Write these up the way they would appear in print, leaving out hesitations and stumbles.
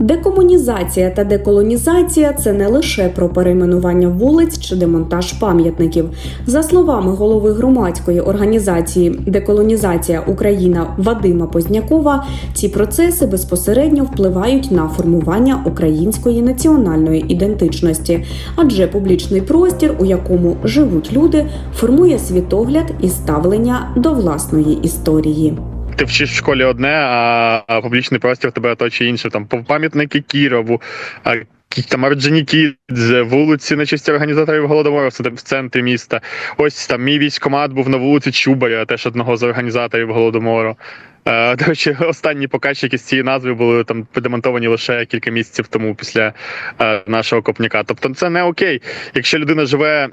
Декомунізація та деколонізація – це не лише про перейменування вулиць чи демонтаж пам'ятників. За словами голови громадської організації «Деколонізація Україна» Вадима Познякова, ці процеси безпосередньо впливають на формування української національної ідентичності. Адже публічний простір, у якому живуть люди, формує світогляд і ставлення до власної історії. Ти вчиш в школі одне, а публічний простір тебе оточує інше. Там пам'ятники Кірову, там Орджонікідзе, вулиці на честь організаторів Голодомору в центрі міста. Ось там мій військкомат був на вулиці Чубаря, теж одного з організаторів Голодомору. До речі, останні показчики з цієї назви були там демонтовані лише кілька місяців тому після нашого Копняка. Тобто це не окей. Якщо людина живе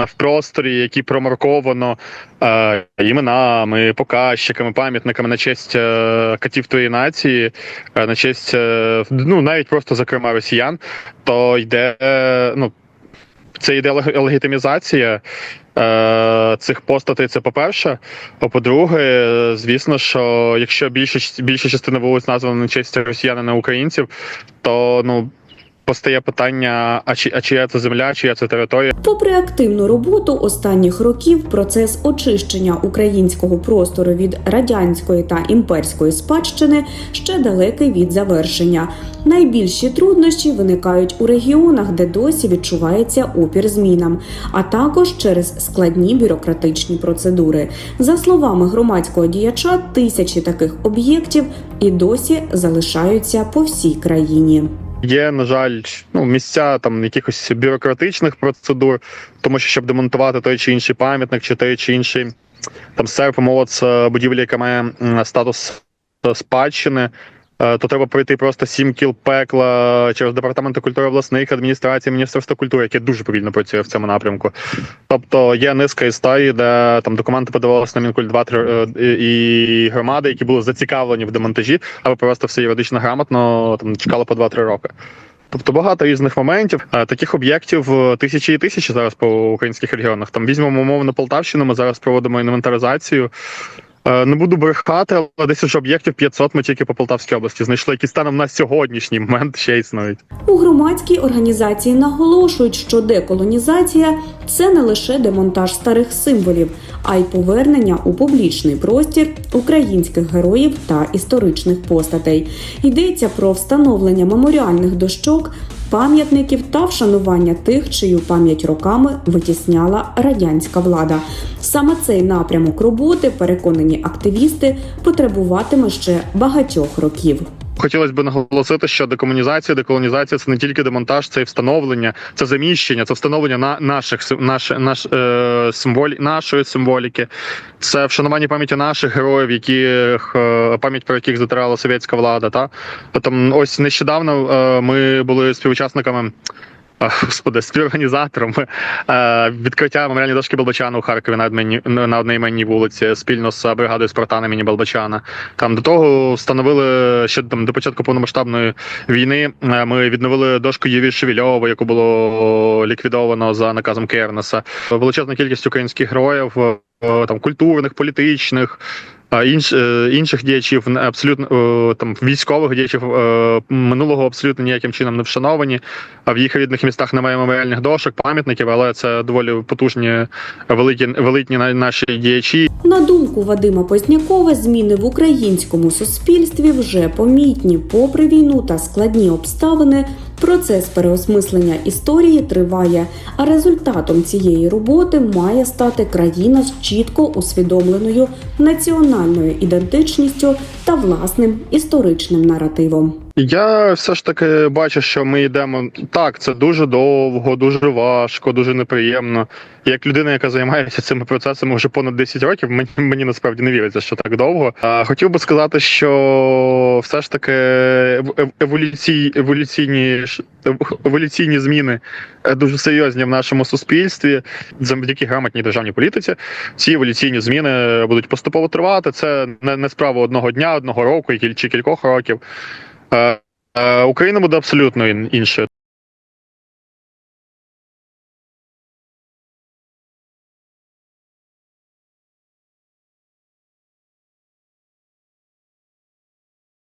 в просторі, який промарковано іменами, показчиками, пам'ятниками на честь катів твоєї нації, на честь, навіть просто, зокрема, росіян, то йде, це йде легітимізація цих постатей, це по-перше. А по-друге, звісно, що якщо більша частина вулиць названа на честь росіянина українців, то постає питання, а чия це земля, чия це територія. Попри активну роботу останніх років, процес очищення українського простору від радянської та імперської спадщини ще далекий від завершення. Найбільші труднощі виникають у регіонах, де досі відчувається опір змінам, а також через складні бюрократичні процедури. За словами громадського діяча, тисячі таких об'єктів і досі залишаються по всій країні. Є, на жаль, місця якихось бюрократичних процедур, тому що, щоб демонтувати той чи інший пам'ятник, чи той чи інший серп, молот, будівлі, яка має статус спадщини, то треба пройти просто 7 кіл пекла через Департамент культури обласних адміністрацій, Міністерства культури, яке дуже повільно працює в цьому напрямку. Тобто є низка історій, де документи подавалися на Мінкульт-2 і громади, які були зацікавлені в демонтажі, але просто все юридично грамотно чекали по 2-3 роки. Тобто багато різних моментів. Таких об'єктів тисячі і тисячі зараз по українських регіонах. Візьмемо умовно Полтавщину, ми зараз проводимо інвентаризацію. Не буду брехати, але десь вже об'єктів 500 ми тільки по Полтавській області знайшли, які станом на сьогоднішній момент ще існують. У громадській організації наголошують, що деколонізація – це не лише демонтаж старих символів, а й повернення у публічний простір українських героїв та історичних постатей. Йдеться про встановлення меморіальних дощок, пам'ятників та вшанування тих, чию пам'ять роками витісняла радянська влада. Саме цей напрямок роботи, переконані активісти, потребуватиме ще багатьох років. Хотілося б наголосити, що декомунізація, деколонізація – це не тільки демонтаж, це і встановлення, це заміщення, це встановлення нашої символіки, це вшанування пам'яті наших героїв, пам'ять про яких затирала совєтська влада. Ось нещодавно ми були співучасниками, співорганізаторами відкриття меморіальної дошки Болбочана у Харкові на одноіменній вулиці спільно з бригадою «Спартан» імені Болбочана. До того встановили, ще до початку повномасштабної війни, ми відновили дошку Юрія Шевельова, яку було ліквідовано за наказом Кернеса. Величезна кількість українських героїв, культурних, політичних, інших діячів, абсолютно військових діячів минулого абсолютно ніяким чином не вшановані. А в їх рідних містах немає меморіальних дошок, пам'ятників, але це доволі потужні, великі наші діячі. На думку Вадима Познякова, зміни в українському суспільстві вже помітні. Попри війну та складні обставини, процес переосмислення історії триває, а результатом цієї роботи має стати країна з чітко усвідомленою національною ідентичністю та власним історичним наративом. Я все ж таки бачу, що ми йдемо, так, це дуже довго, дуже важко, дуже неприємно. Як людина, яка займається цими процесами вже понад 10 років, мені насправді не віриться, що так довго. Хотів би сказати, що все ж таки еволюційні зміни дуже серйозні в нашому суспільстві. Завдяки грамотній державній політиці ці еволюційні зміни будуть поступово тривати. Це не справа одного дня, одного року чи кількох років. Україна буде абсолютно іншою.